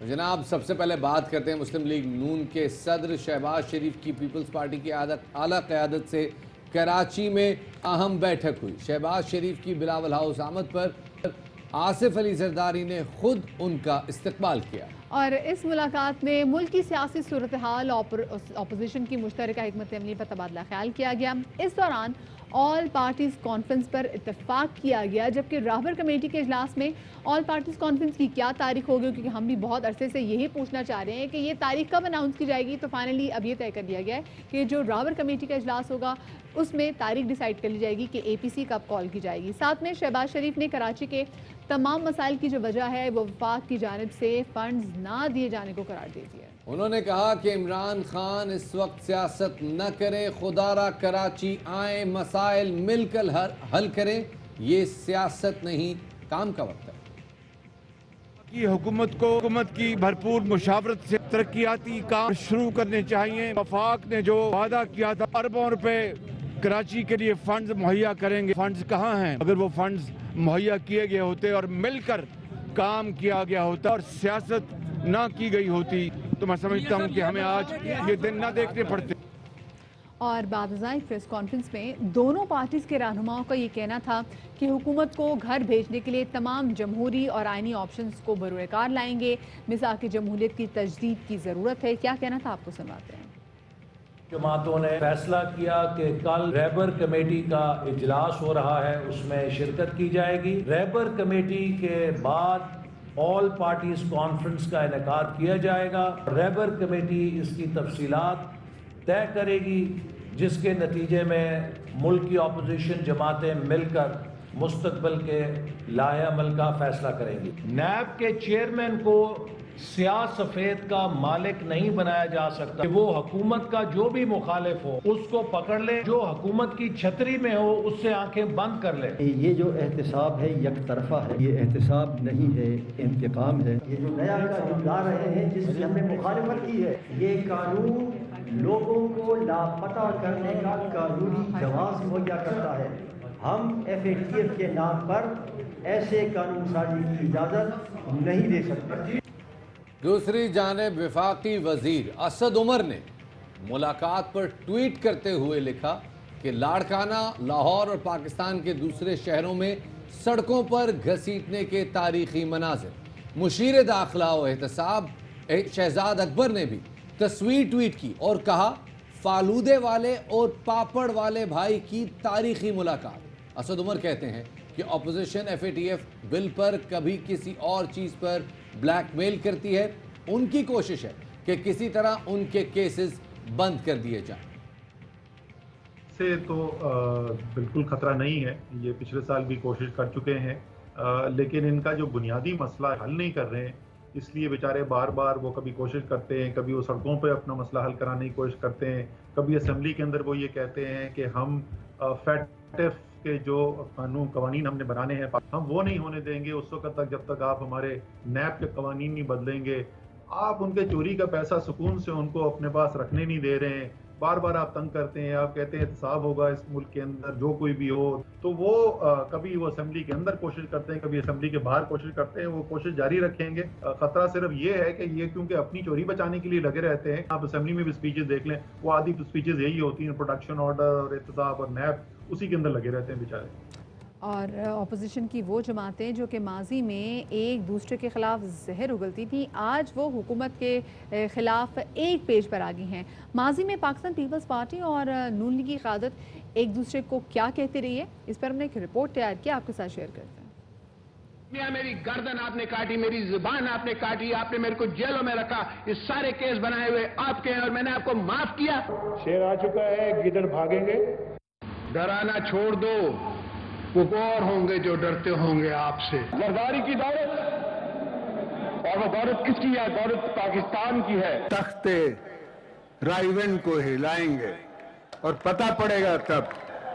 جناب سب سے پہلے بات کرتے ہیں مسلم لیگ نون کے صدر شہباز شریف کی پیپلز پارٹی کی اعلیٰ قیادت سے کراچی میں اہم بیٹھک ہوئی۔ شہباز شریف کی بلاول ہاؤس آمد پر آصف علی زرداری نے خود ان کا استقبال کیا اور اس ملاقات میں ملک کی سیاسی صورتحال اپوزیشن کی مشترکہ حکمت عملی پر تبادلہ خیال کیا گیا۔ اس دوران آل پارٹیز کانفرنس پر اتفاق کیا گیا، جبکہ راہبر کمیٹی کے اجلاس میں آل پارٹیز کانفرنس کی کیا تاریخ ہوگی، کیونکہ ہم بھی بہت عرصے سے یہی پوچھنا چاہ رہے ہیں کہ یہ تاریخ کب اناؤنس کی جائے گی۔ تو فائنلی اب یہ طے کر دیا گیا ہے کہ جو راہبر کمیٹی کا اجلاس ہوگا اس میں تاریخ ڈیسائیڈ کر لی جائے گی کہ اے پی سی کب کال کی جائے گی۔ ساتھ میں شہباز شریف نے کراچی کے تمام مسائل کی جو وجہ ہے وہ وفاق کی جانب سے فنڈز نہ دیے جانے کو قرار دے دیا ہے۔ انہوں نے کہا کہ عمران خان اس وقت سیاست نہ کریں، خدا را کراچی آئیں، مسائل مل کر حل کریں، یہ سیاست نہیں کام کا وقت ہے۔ حکومت کی بھرپور مشاورت سے ترقیاتی کام شروع کرنے چاہیے۔ وفاق نے جو وعدہ کیا تھا اربوں روپے کراچی کے لیے فنڈز مہیا کریں گے، فنڈز کہاں ہیں؟ اگر وہ فنڈز مہیا کیے گئے ہوتے اور مل کر کام کیا گیا ہوتا اور سیاست نہ کی گئی ہوتی تو میں سمجھتا ہوں کہ ہمیں آج یہ دن نہ دیکھنے پڑتے۔ اور بعد ازاں ایک پریس کانفرنس میں دونوں پارٹیز کے رہنماؤں کا یہ کہنا تھا کہ حکومت کو گھر بھیجنے کے لیے تمام جمہوری اور آئینی آپشنز کو بروئے کار لائیں گے۔ میثاق جمہوریت کی تجدید کی ضرورت ہے۔ کیا کہنا تھا آپ کو سنواتے ہیں۔ جماعتوں نے فیصلہ کیا کہ کل رہبر کمیٹی کا اجلاس ہو رہا ہے، اس میں شرکت کی جائے گی۔ رہبر کمیٹی کے بعد آل پارٹیز کانفرنس کا انعقاد کیا جائے گا۔ رہبر کمیٹی اس کی تفصیلات طے کرے گی، جس کے نتیجے میں ملک کی اپوزیشن جماعتیں مل کر مستقبل کے لائحہ عمل کا فیصلہ کریں گی۔ نیب کے چیئرمین کو سیاہ سفید کا مالک نہیں بنایا جا سکتا کہ وہ حکومت کا جو بھی مخالف ہو اس کو پکڑ لے، جو حکومت کی چھتری میں ہو اس سے آنکھیں بند کر لے۔ یہ جو احتساب ہے یک طرفہ ہے، یہ احتساب نہیں ہے، انتقام ہے۔ یہ جو نیا قانون لا رہے ہیں جس کی ہم نے مخالفت کی ہے، یہ قانون لوگوں کو لاپتہ کرنے کا قانونی جواز مہیا کرتا ہے۔ ہم ایف اے ٹی ایف کے نام پر ایسے قانون سازی کی اجازت نہیں دے سکتے۔ دوسری جانب وفاقی وزیر اسد عمر نے ملاقات پر ٹویٹ کرتے ہوئے لکھا کہ لاڑکانہ، لاہور اور پاکستان کے دوسرے شہروں میں سڑکوں پر گھسیٹنے کے تاریخی مناظر۔ مشیر داخلہ و احتساب شہزاد اکبر نے بھی تصویر ٹویٹ کی اور کہا فالودے والے اور پاپڑ والے بھائی کی تاریخی ملاقات۔ اسد عمر کہتے ہیں کہ opposition F A T F bill پر کبھی کسی اور چیز پر بلیک میل کرتی ہے، ان کی کوشش ہے کہ کسی طرح ان کے کیسز بند کر دیے جائیں۔ سے تو بالکل خطرہ نہیں ہے، یہ پچھلے سال بھی کوشش کر چکے ہیں، لیکن ان کا جو بنیادی مسئلہ حل نہیں کر رہے ہیں، اس لیے بیچارے بار بار وہ کبھی کوشش کرتے ہیں، کبھی وہ سڑکوں پہ اپنا مسئلہ حل کرانے کی کوشش کرتے ہیں، کبھی اسمبلی کے اندر وہ یہ کہتے ہیں کہ ہم فیٹف کے جو قوانین ہم نے بنانے ہیں ہم وہ نہیں ہونے دیں گے اس وقت تک جب تک آپ ہمارے نیب کے قوانین نہیں بدلیں گے۔ آپ ان کے چوری کا پیسہ سکون سے ان کو اپنے پاس رکھنے نہیں دے رہے ہیں، بار بار آپ تنگ کرتے ہیں، آپ کہتے ہیں احتساب ہوگا اس ملک کے اندر جو کوئی بھی ہو، تو وہ کبھی وہ اسمبلی کے اندر کوشش کرتے ہیں، کبھی اسمبلی کے باہر کوشش کرتے ہیں، وہ کوشش جاری رکھیں گے۔ خطرہ صرف یہ ہے کہ یہ کیونکہ اپنی چوری بچانے کے لیے لگے رہتے ہیں۔ آپ اسمبلی میں بھی سپیچز دیکھ لیں، وہ آدھی سپیچز یہی ہوتی ہیں، پروٹیکشن آرڈر اور احتساب اور نیب، اسی کے اندر لگے رہتے ہیں بیچارے۔ اور اپوزیشن کی وہ جماعتیں جو کہ ماضی میں ایک دوسرے کے خلاف زہر اگلتی تھیں، آج وہ حکومت کے خلاف ایک پیج پر آگئی ہیں۔ ماضی میں پاکستان پیپلز پارٹی اور نون لیگ کی قیادت ایک دوسرے کو کیا کہتے رہی ہے، اس پر ہم نے ایک رپورٹ تیار کیا، آپ کے ساتھ شیئر کرتے ہیں۔ میری گردن آپ نے کاٹی، میری زبان آپ نے کاٹی، آپ نے میرے کو جیلوں میں رکھا، یہ سارے کیس بنائے ہوئے آپ کے ہیں اور میں نے آپ کو معاف کیا۔ شیر آ چکا ہے، گدڑ بھاگیں گے۔ ڈرانا چھوڑ دو، وہ اور ہوں گے جو ڈرتے ہوں گے آپ سے۔ زرداری کی دولت، اور وہ دولت کس کی ہے؟ دولت پاکستان کی ہے۔ تخت رائیون کو ہلائیں گے اور پتہ پڑے گا تب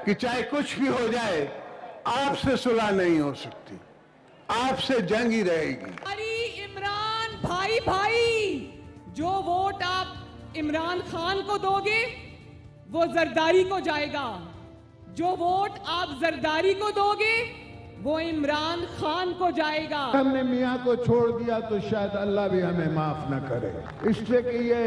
کہ چاہے کچھ بھی ہو جائے آپ سے صلح نہیں ہو سکتی، آپ سے جنگ ہی رہے گی۔ عمران بھائی جو ووٹ آپ عمران خان کو دو گے وہ زرداری کو جائے گا، جو ووٹ آپ زرداری کو دو گے वो इमरान खान को जाएगा। हमने मियाँ को छोड़ दिया तो शायद अल्लाह भी हमें माफ न करे, इसलिए कि ये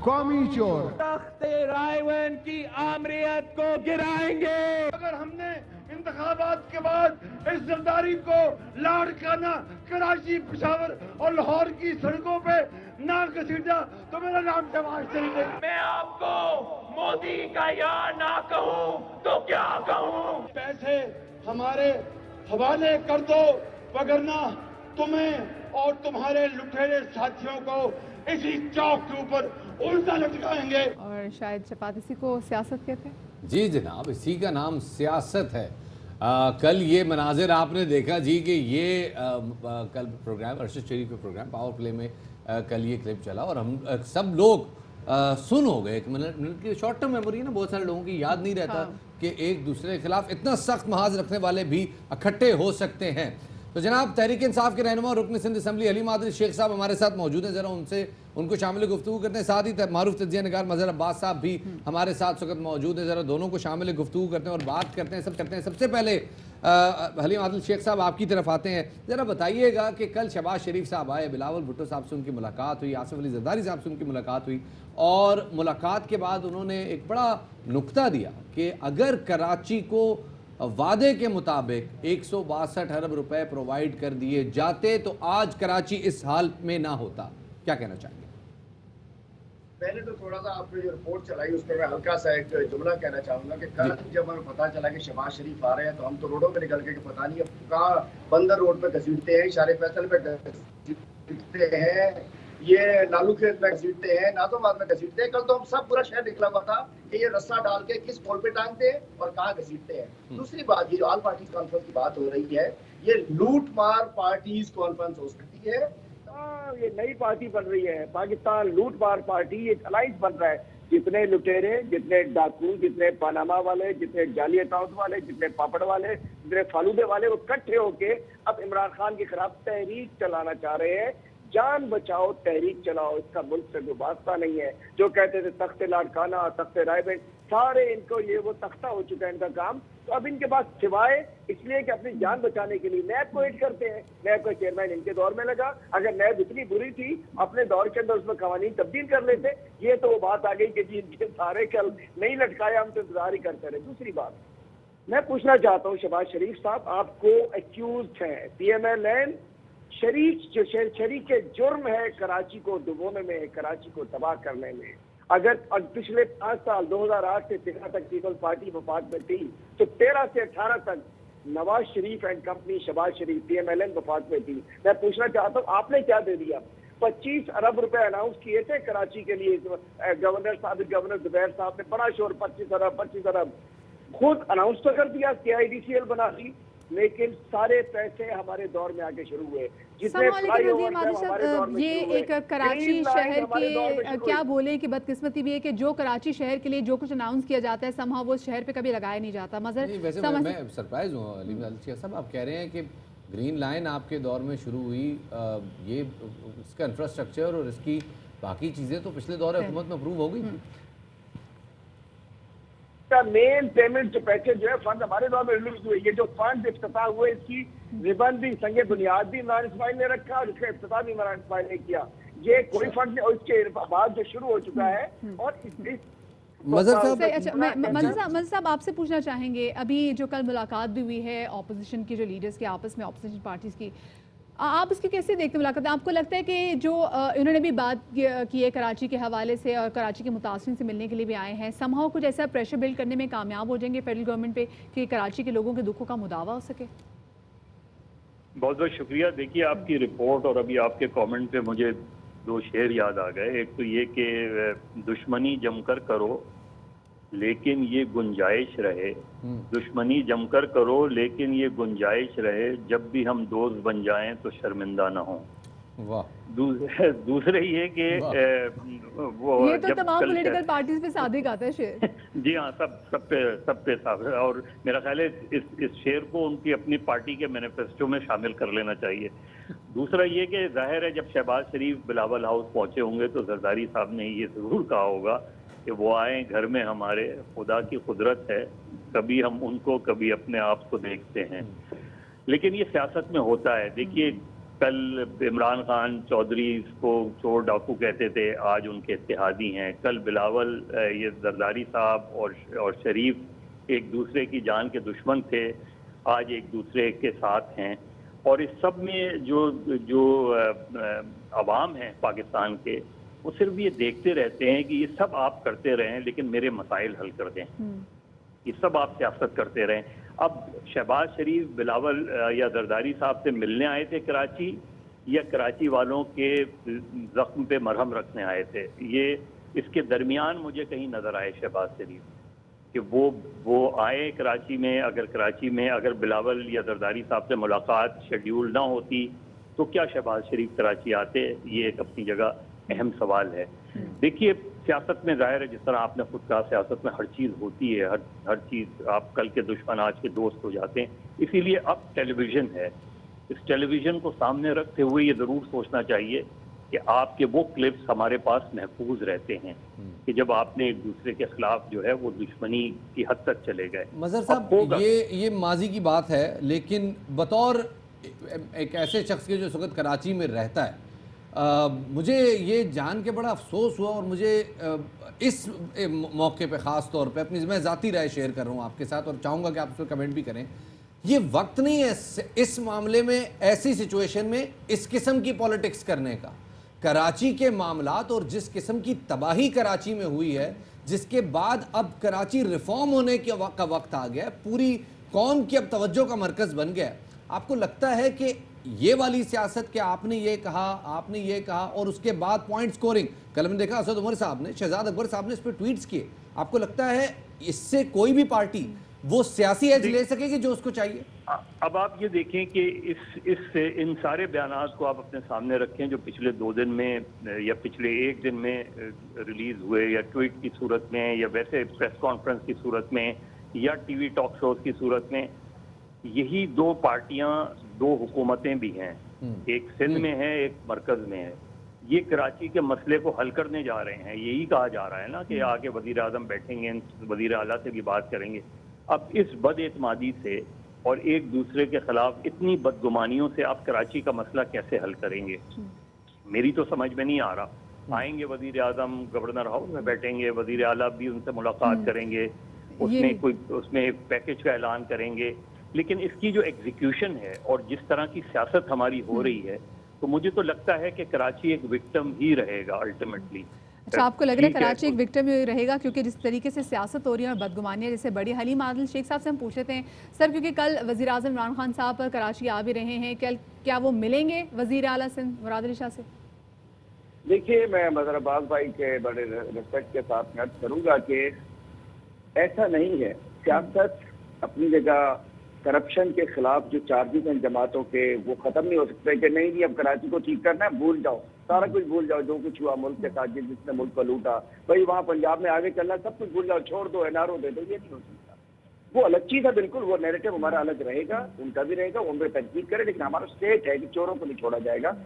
कौमी चोर तख्ते रायवन की आमरीत को गिराएंगे। अगर हमने इंतखाबात के बाद इस जरदारी को लाड़काना, कराची, पेशावर और लाहौर की सड़कों पे ना घसीटा तो मेरा नाम शहबाज शरीफ नहीं। मैं आपको मोदी का या ना कहूँ तो क्या कहूँ? पैसे हमारे हवाले कर दो, वगरना तुम्हें और तुम्हारे लुटेरे साथियों को इसी चौक के ऊपर उल्टा लटकाएंगे। और शायद शफात इसी को सियासत कहते हैं। जी जनाब, इसी का नाम सियासत है। कल ये मनाजिर आपने देखा जी कि ये कल प्रोग्राम अरशद शरीफ के प्रोग्राम पावर प्ले में कल ये क्लिप चला और हम सब लोग सुन हो गए। एक मिनट की शॉर्ट टर्म मेमोरी है ना, बहुत सारे लोगों की याद नहीं रहता कि एक दूसरे के खिलाफ इतना सख्त महाज रखने वाले भी इकट्ठे हो सकते हैं। तो जनाब तहरीक इंसाफ के रहनुमा रुकन सिंध असम्बली हलीम आदिल शेख साहब हमारे साथ मौजूद हैं, जरा उनको शामिल गुफ्तगू करते हैं। साथ ही मारूफ तज्जिया निगार मजहर अब्बास साहब भी हमारे साथ वक्त मौजूद है, जरा दोनों को शामिल गुफ्तगू करते हैं और बात करते हैं। सबसे पहले हलीम आदिल शेख साहब आपकी तरफ आते हैं, जरा बताइएगा कि कल शहबाज शरीफ साहब आए, बिलावल भुट्टो साहब से उनकी मुलाकात हुई, आसिफ अली जरदारी साहब से उनकी मुलाकात हुई और मुलाकात के बाद उन्होंने एक बड़ा नुक्ता दिया कि अगर कराची को वादे के मुताबिक 162 अरब रुपए प्रोवाइड कर दिए जाते तो आज कराची इस हाल में ना होता। क्या कहना चाहेंगे? पहले तो थोड़ा सा आपने जो रिपोर्ट चलाई उस पर मैं हल्का सा एक जुमला कहना चाहूंगा कि कल जब हमें पता चला कि शहबाज शरीफ आ रहे हैं तो हम तो रोडों पे निकल के पता नहीं अब कहाँ बंदर रोड पे घसीटते हैं, इशारे फैसल पे घसीटते हैं, ये लालू खेत में घसीटते हैं, नाजोबाद में घसीटते हैं। कल तो हम सब पूरा शहर निकला हुआ था कि ये रस्सा डाल के किस पोल पे टांगते हैं और कहाँ घसीटते हैं। दूसरी बात, ये जो ऑल पार्टीज कॉन्फ्रेंस की बात हो रही है, ये लूट मार पार्टीज कॉन्फ्रेंस हो सकती है। ये नई पार्टी बन रही है, पाकिस्तान लूट मार पार्टी, एक अलायंस बन रहा है। जितने लुटेरे, जितने डाकू, जितने पनामा वाले, जितने जाली अकाउंट वाले, जितने पापड़ वाले, जितने फालूदे वाले, वो इकट्ठे होके अब इमरान खान के खिलाफ तहरीक चलाना चाह रहे हैं। जान बचाओ तहरीक चलाओ, इसका मुल्क से कोई वास्ता नहीं है। जो कहते थे तख्ते लाड़काना, तख्ते रायबेंड, सारे इनको ये वो तख्ता हो चुका है इनका काम। तो अब इनके पास सिवाय इसलिए कि अपनी जान बचाने के लिए नैब को हिट करते हैं। नैब का चेयरमैन इनके दौर में लगा, अगर नैब इतनी बुरी थी अपने दौर के अंदर उसमें कवानीन तब्दील कर लेते। ये तो वो बात आ गई कि जी इनके सारे कल नहीं लटकाया, हम तो इंतजार ही करते रहे। दूसरी बात मैं पूछना चाहता हूँ शहबाज शरीफ साहब, आपको एक्यूज हैं PMLN शरीक के जुर्म है कराची को डुबोने में, कराची को तबाह करने में। अगर पिछले 5 साल 2008 से 13 तक पीपल्स पार्टी वफाक में थी तो 13 से 18 तक Nawaz Sharif and company Shahbaz Sharif PMLN वफाक में थी। मैं पूछना चाहता हूँ आपने क्या दे दिया? 25 अरब रुपए अनाउंस किए थे कराची के लिए गवर्नर जुबैर साहब ने, बड़ा शोर 25 अरब खुद अनाउंस तो कर दिया, KIDCL बना दी, लेकिन सारे पैसे हमारे दौर में आके शुरू हुए। जितने ये एक कराची शहर के क्या बोले कि बदकिस्मती भी है कि जो कराची शहर के लिए जो कुछ अनाउंस किया जाता है समहा वो शहर पे कभी लगाया नहीं जाता। वैसे मैं सरप्राइज हूँ अलीम शेख साहब, आप कह रहे हैं कि ग्रीन लाइन आपके दौर में शुरू हुई, ये इसका इंफ्रास्ट्रक्चर और इसकी बाकी चीजें तो पिछले दौर हुकूमत में अप्रूव हो गई थी। मेन पेमेंट जो पैकेज जो है फंड हमारे दौर में रिलीज हुए। ये जो फंड इफ्तिताह हुए इसकी रिबन भी संगे बुनियाद भी इमरान इस्माइल ने रखा और इसका इफ्तिताह भी इमरान इस्माइल ने किया। ये कोई फंड नहीं, और इसके बाद जो शुरू हो चुका है। और मज़हर साहब आपसे पूछना चाहेंगे, अभी जो कल मुलाकात भी हुई है ऑपोजिशन की जो लीडर्स के आपस में, ऑपोजिशन पार्टीज की, आप इसकी कैसे देखते हैं मुलाकात? आपको लगता है कि जो इन्होंने भी बात की है कराची के हवाले से और कराची के मुतासिरीन से मिलने के लिए भी आए हैं, समहाउ कुछ ऐसा प्रेशर बिल्ड करने में कामयाब हो जाएंगे फेडरल गवर्नमेंट पे कि कराची के लोगों के दुखों का मुदावा हो सके? बहुत बहुत शुक्रिया। देखिए आपकी रिपोर्ट और अभी आपके कमेंट पे मुझे 2 शेर याद आ गए। एक तो ये कि दुश्मनी जमकर करो लेकिन ये गुंजाइश रहे, दुश्मनी जमकर करो लेकिन ये गुंजाइश रहे, जब भी हम दोस्त बन जाएं तो शर्मिंदा ना हो। दूसरे ये कि वो ये तो तमाम पॉलिटिकल पार्टीज पे सादिक आता है शेर। जी हाँ, सब पे साबित है और मेरा ख्याल है इस शेर को उनकी अपनी पार्टी के मैनिफेस्टो में शामिल कर लेना चाहिए। दूसरा ये कि जाहिर है जब शहबाज शरीफ बिलावल हाउस पहुंचे होंगे तो जरदारी साहब ने ये जरूर कहा होगा कि वो आए घर में, हमारे खुदा की कुदरत है, कभी हम उनको कभी अपने आप को देखते हैं। लेकिन ये सियासत में होता है। देखिए, कल इमरान खान चौधरी को चोर डाकू कहते थे, आज उनके इत्तेहादी हैं। कल बिलावल ये जरदारी साहब और शरीफ एक दूसरे की जान के दुश्मन थे, आज एक दूसरे के साथ हैं। और इस सब में जो अवाम हैं पाकिस्तान के, वो सिर्फ ये देखते रहते हैं कि ये सब आप करते रहें लेकिन मेरे मसाइल हल कर दें, ये सब आप सियासत करते रहें। अब शहबाज शरीफ बिलावल या जरदारी साहब से मिलने आए थे कराची, या कराची वालों के जख्म पे मरहम रखने आए थे? ये इसके दरमियान मुझे कहीं नजर आए शहबाज शरीफ कि वो आए कराची में। अगर कराची में अगर बिलावल या जरदारी साहब से मुलाकात शेड्यूल ना होती तो क्या शहबाज शरीफ कराची आते? ये एक अपनी जगह अहम सवाल है। देखिए, सियासत में जाहिर है, जिस तरह आपने खुद कहा, सियासत में हर चीज़ होती है, हर चीज़, आप कल के दुश्मन आज के दोस्त हो जाते हैं। इसीलिए अब टेलीविज़न है, इस टेलीविज़न को सामने रखते हुए ये ज़रूर सोचना चाहिए कि आपके वो क्लिप्स हमारे पास महफूज रहते हैं कि जब आपने एक दूसरे के खिलाफ जो है वो दुश्मनी की हद तक चले गए। मज़हर साहब, ये माजी की बात है, लेकिन बतौर एक ऐसे शख्स के जो इस वक्त कराची में रहता है, मुझे ये जान के बड़ा अफसोस हुआ, और मुझे इस मौके पे ख़ास तौर पे अपनी मैं ज़ाती राय शेयर कर रहा हूँ आपके साथ, और चाहूँगा कि आप उस पर कमेंट भी करें। ये वक्त नहीं है इस मामले में, ऐसी सिचुएशन में इस किस्म की पॉलिटिक्स करने का। कराची के मामलात और जिस किस्म की तबाही कराची में हुई है, जिसके बाद अब कराची रिफॉर्म होने का वक्त आ गया है, पूरी कौम की अब तवज्जो का मरकज़ बन गया है। आपको लगता है कि ये वाली सियासत के आपने ये कहा और उसके बाद पॉइंट स्कोरिंग, कल मैंने देखा असद उमर साहब ने, शहजाद अकबर साहब ने इस पर ट्वीट्स किए, आपको लगता है इससे कोई भी पार्टी वो सियासी एज ले सकेगी जो उसको चाहिए? अब आप ये देखें कि इन सारे बयानात को आप अपने सामने रखें जो पिछले 2 दिन में या पिछले 1 दिन में रिलीज हुए, या ट्वीट की सूरत में, या वैसे प्रेस कॉन्फ्रेंस की सूरत में, या टीवी टॉक शोज की सूरत में। यही 2 पार्टियां, 2 हुकूमतें भी हैं, एक सिंध में है, एक मरकज में है। ये कराची के मसले को हल करने जा रहे हैं, यही कहा जा रहा है ना कि आगे वजीर आजम बैठेंगे, वजीर आला से भी बात करेंगे। अब इस बदएतमादी से और एक दूसरे के खिलाफ इतनी बदगुमानियों से आप कराची का मसला कैसे हल करेंगे? मेरी तो समझ में नहीं आ रहा। आएंगे वजीर आजम, गवर्नर हाउस में बैठेंगे, वजीर आला भी उनसे मुलाकात करेंगे, उसमें एक पैकेज का ऐलान करेंगे, लेकिन इसकी जो एग्जीक्यूशन है और जिस तरह की सियासत हमारी हो रही है, तो मुझे तो लगता है कि कराची एक विक्टिम ही रहेगा अल्टीमेटली। अच्छा, आपको लग रहा है कराची एक विक्टिम ही रहेगा? क्योंकि जिस तरीके से सियासत हो रही है और बदगुमानियाँ जैसे बड़ी। हलीम आदिल शेख साहब से हम पूछ लेते हैं सर, क्योंकि कल वज़ीर आज़म इमरान खान साहब पर कराची आ भी रहे हैं, क्या वो मिलेंगे वज़ीर आला सिंध मुराद अली शाह से? देखिए, मैं मज़हर अब्बास भाई के बड़े रिस्पेक्ट के साथ अर्ज करूँगा कि ऐसा नहीं है। सियासत अपनी जगह, करप्शन के खिलाफ जो चार्जेस हैं जमातों के, वो खत्म नहीं हो सकते कि नहीं अब कराची को ठीक करना है, भूल जाओ, सारा कुछ भूल जाओ, जो कुछ हुआ मुल्क के साथ, जिसने मुल्क को लूटा, भाई वहाँ पंजाब में आगे चलना, सब कुछ भूल जाओ, छोड़ दो, एनआरओ दे दो। ये नहीं हो सकता। वो अलग चीज़ है, बिल्कुल वो नैरेटिव हमारा अलग रहेगा, उनका भी रहेगा, वो हम पे तनकीद करे, लेकिन हमारा स्टेट है कि चोरों को नहीं छोड़ा जाएगा।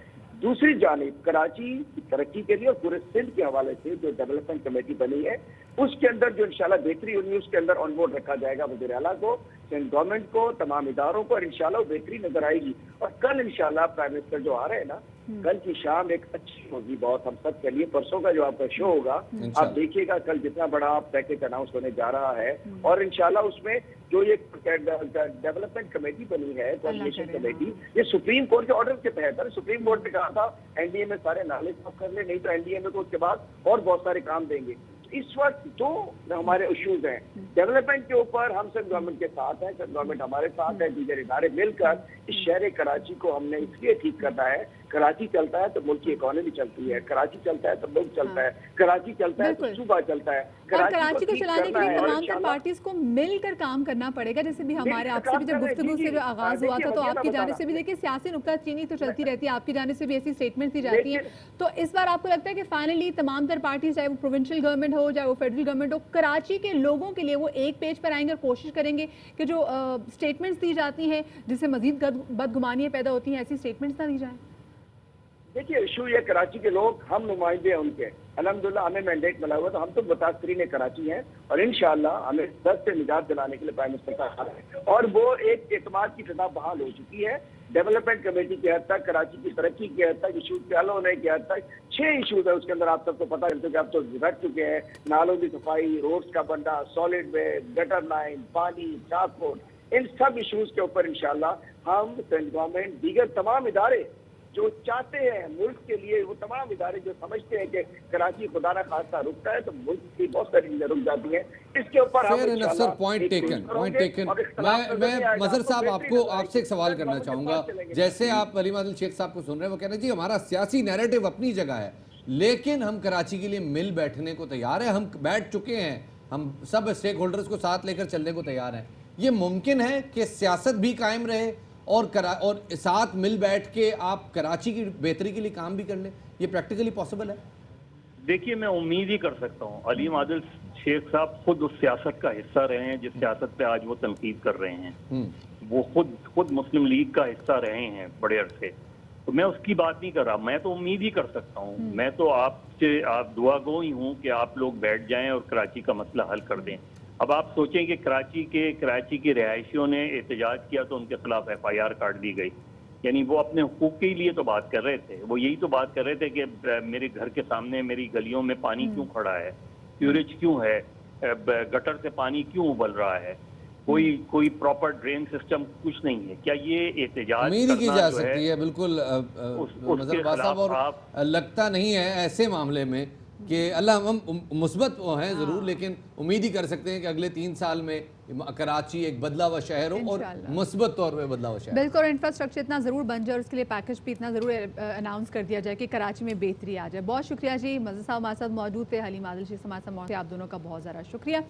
दूसरी जानिब कराची की तरक्की के लिए और पूरे सिंध के हवाले से जो डेवलपमेंट कमेटी बनी है, उसके अंदर जो इंशाल्लाह बेहतरी होनी है, उसके अंदर ऑन बोर्ड रखा जाएगा वज़ीर आला को, सिंध गवर्नमेंट को, तमाम इदारों को, और इंशाल्लाह वो बेहतरी नजर आएगी। और कल इंशाल्लाह प्राइम मिनिस्टर जो आ रहे हैं ना, कल की शाम एक अच्छी होगी बहुत हम सब के लिए। परसों का जो आपका शो होगा, आप देखिएगा कल जितना बड़ा पैकेज अनाउंस होने जा रहा है, और इंशाल्लाह उसमें जो ये डेवलपमेंट कमेटी बनी है, कोऑर्डिनेशन कमेटी, ये सुप्रीम कोर्ट के ऑर्डर के तहत है। सुप्रीम कोर्ट ने कहा था एनडीए में सारे नाले साफ कर ले, नहीं तो एनडीए में को उसके बाद और बहुत सारे काम देंगे। इस वक्त 2 हमारे इश्यूज हैं डेवलपमेंट के ऊपर, हम सब गवर्नमेंट के साथ हैं, सब गवर्नमेंट हमारे साथ है, दीगर इदारे मिलकर इस शहर कराची को हमने इसलिए ठीक करना है। कराची चलता है तो मुल्क की इकोनॉमी चलती है, कराची चलता है तो मुल्क चलता है, कराची चलता है तो सूबा चलता है। कराची को चलाने के लिए तमाम तर पार्टीज को मिलकर काम करना पड़ेगा। जैसे भी हमारे आपसे भी जब गुफ्तगू से जो आगाज हुआ था, तो आपकी जानिब से भी देखिए सियासी नुक्ताचीनी तो चलती रहती है, आपकी जानिब से भी ऐसी स्टेटमेंट दी जाती है। तो इस बार आपको लगता है कि फाइनली तमाम तर पार्टी, चाहे वो प्रोविंशियल गवर्नमेंट हो, चाहे वो फेडरल गवर्नमेंट हो, कराची के लोगों के लिए वो एक पेज पर आएंगे और कोशिश करेंगे कि जो स्टेटमेंट्स दी जाती हैं जिससे मजीद बदगुमानियां पैदा होती हैं, ऐसी स्टेटमेंट्स ना दी जाए? देखिए इशू ये कराची के लोग, हम नुमाइंदे हैं उनके, अल्हम्दुलिल्लाह हमें मैंडेट मिला हुआ, तो हम तो मुतासरीन कराची हैं और इंशाअल्लाह हमें दर्द से निजात दिलाने के लिए प्राइम मिनिस्टर का हाथ है और वो एक एतमाद की फिजा बहाल हो चुकी है। डेवलपमेंट कमेटी के हद तक, कराची की तरक्की के हद तक, इशूज के हल होने के हद तक 6 इशूज है उसके अंदर, आप सबको पता है कि आप तो रख चुके हैं, नालों की सफाई, रोड्स का बनना, सॉलिड वेस्ट, गटर लाइन, पानी, ट्रांसपोर्ट, इन सब इशूज के ऊपर इंशाअल्लाह हम सेंट्रल गवर्नमेंट, दीगर तमाम इदारे जो चाहते हैं मुल्क के लिए, वो तमाम इदारे जो समझते हैं कि कराची खुदा ना खास्ता रुकता है तो मुल्क की बहुत सारी चीजें रुक जाती हैं, इसके ऊपर हम सर पॉइंट टेकन। मैं मजहर साहब आपसे एक सवाल करना चाहूंगा। जैसे आप वलीम आदिल शेख साहब को सुन रहे हैं, वो कह रहे हैं जी हमारा सियासी नैरेटिव अपनी जगह है, लेकिन हम कराची के लिए मिल बैठने को तैयार है, हम बैठ चुके हैं, हम सब स्टेक होल्डर्स को साथ लेकर चलने को तैयार हैं। ये मुमकिन है कि सियासत भी कायम रहे और साथ मिल बैठ के आप कराची की बेहतरी के लिए काम भी कर लें? ये प्रैक्टिकली पॉसिबल है? देखिए मैं उम्मीद ही कर सकता हूँ। वलीम आदिल शेख साहब खुद उस सियासत का हिस्सा रहे हैं जिस सियासत पे आज वो तनकीद कर रहे हैं। वो खुद मुस्लिम लीग का हिस्सा रहे हैं बड़े अरसे, तो मैं उसकी बात नहीं कर रहा। मैं तो उम्मीद ही कर सकता हूँ। मैं तो आप दुआ गो ही हूँ कि आप लोग बैठ जाएं और कराची का मसला हल कर दें। अब आप सोचें कि कराची के रिहायशियों ने एहतजाज किया तो उनके खिलाफ FIR काट दी गई, यानी वो अपने हुकूक के लिए तो बात कर रहे थे, वो यही तो बात कर रहे थे कि मेरे घर के सामने मेरी गलियों में पानी क्यों खड़ा है, सीवरेज क्यों है, गटर से पानी क्यों उबल रहा है, कोई प्रॉपर ड्रेन सिस्टम कुछ नहीं है। क्या ये एहतजाज उम्मीद की जा सकती है? बिल्कुल और लगता नहीं है ऐसे मामले में कि अल्लाह हम मुस्बत हैं ज़रूर, लेकिन उम्मीद ही कर सकते हैं कि अगले 3 साल में कराची एक बदला हुआ शहर हो और मुस्बत तौर पे बदला हुआ शहर। बिल्कुल, इंफ्रास्ट्रक्चर इतना ज़रूर बन जाए और उसके लिए पैकेज भी इतना ज़रूर अनाउंस कर दिया जाए कि कराची में बेहतरी आ जाए। बहुत शुक्रिया जी, मज़हर साहब हमारे साथ मौजूद थे, हलीम आदिल शेख हमारे साथ मौजूद थे, आप दोनों का बहुत ज़्यादा शुक्रिया।